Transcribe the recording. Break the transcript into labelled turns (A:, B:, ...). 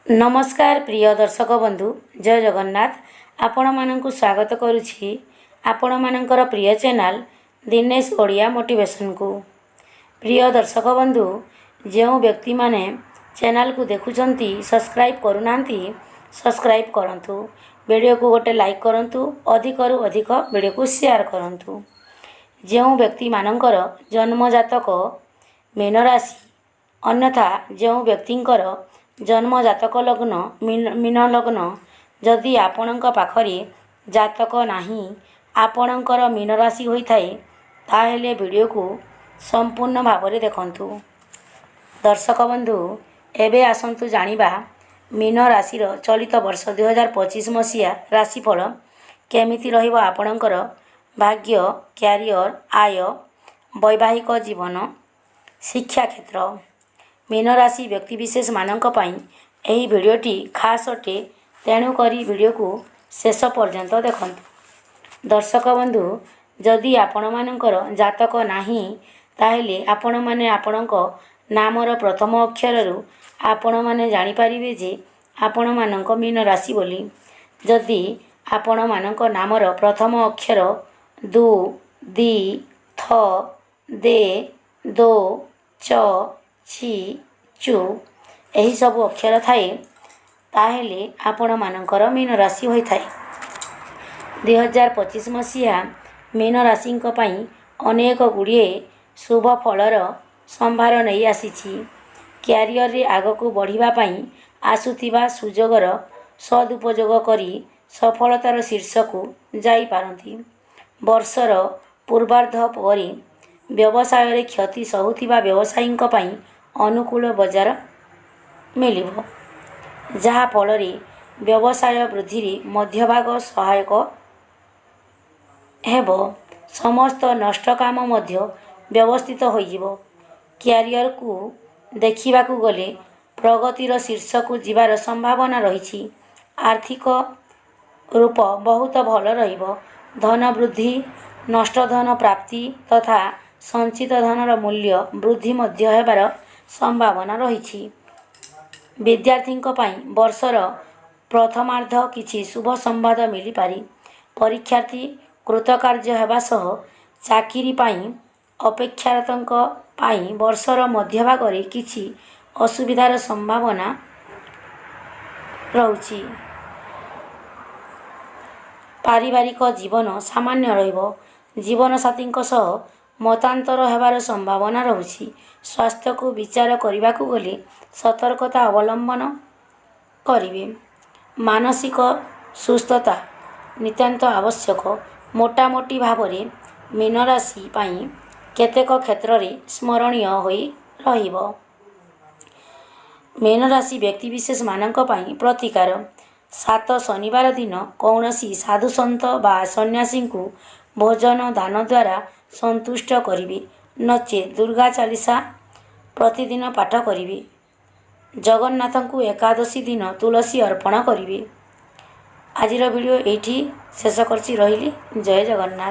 A: नमस्कार प्रिय दर्शक बंधु जय जगन्नाथ आपण मानकु स्वागत करुछि आपण मानकर प्रिय चैनल दिनेश ओडिया मोटिवेशन को। प्रिय दर्शक बंधु जो व्यक्ति माने चैनल को देखुचंती सब्सक्राइब करूनांती सब्सक्राइब करंतु, वीडियो को गोटे लाइक करंतु, अधिक रु अधिक वीडियो को शेयर करंतु। जो व्यक्ति मानकर जन्म जातक मीन राशि अन्यथा जो व्यक्तिंकर जन्म जातक लग्न मीन लग्न जदि आपणक पाखरे जातक नाही आपणकर मीन राशि होइथाए ताहेले वीडियो को संपूर्ण भाव में देखंतु। दर्शक बंधु एबे आसंतु जानिबा मीन राशि चलित वर्ष 2025 मसीहा राशिफल केमिति रहिबो आपणकर भाग्य, क्यारियर, आय, वैवाहिक जीवन, शिक्षा क्षेत्र। मीन राशि व्यक्तिविशेष मानक पई एही वीडियोटी खास अटे, तेणु करी वीडियो को शेष पर्यंत देखंतु। दर्शक बंधु जदि आपण मानकर जातक नाही ताहेले आपण माने आपणक नामर प्रथम अक्षर रु आपण माने जानि परिबे जे आपण मानक मीन राशि बोली। जदि आपण मानक नामर प्रथम अक्षर दु, दी, थ, दे, दो, च, छि, चु एही सब अक्षर थाए ताहेले आपण मानकर मीन राशि होई थाए। 2025 मसीहा मीन राशि पई अनेक गुड़िए शुभ फलर संभार नहीं आसीछि। क्यारियर रे आगकू बढ़िबा पई आसुथिबा सुजोगर सदुपयोग करी सफलतार शीर्ष को जाई पारंती। वर्षर पूर्वार्ध परी व्यवसाय रे क्षति सहुथिबा व्यवसायीक पई अनुकूल बजार मिलिबो, जहा फल व्यवसाय वृद्धि रे मध्यभाग सहायक हेबो। समस्त नष्ट काम मध्य व्यवस्थित होइजिबो। क्यारियर को देखिबा को गले प्रगतिर शीर्ष को जीवार संभावना रहिछि। आर्थिक रूप बहुत भल रहिबो। धन वृद्धि, नष्ट धन प्राप्ति तथा संचित धनर मूल्य वृद्धि मध्य हेबार संभावना रहिछि। विद्यार्थींक पई वर्षर प्रथमार्ध किछि शुभ संवाद मिली पारि। परीक्षार्थी कृतकार्य हेबा सह चाकरी पई अपेक्षारतंक पई वर्षर मध्यभाग रे किछि असुविधार संभावना रहुछि। पारिवारिक जीवन सामान्य रहिबो। जीवन साथींक सह मतांतर हेबार संभावना रहुछि। स्वास्थ्य को विचार करने को गले सतर्कता अवलंबन करिवे। मानसिक सुस्थता नितांत आवश्यक। मोटामोटी भाव में मीन राशि पई केतेक क्षेत्र रे स्मरणीय होई रहिबो। मीन राशि व्यक्तिविशेष मानक पई प्रतिकार 7 शनिवार दिन कौनसी साधु संत बा सन्यासी को भोजन दान द्वारा संतुष्ट करिवे, नचे दुर्गा चालीसा प्रतिदिन पाठ करिवे। जगन्नाथ को एकादशी दिन तुलसी अर्पण करिवे। आजिर वीडियो एठी शेष करछि। रहिली। जय जगन्नाथ।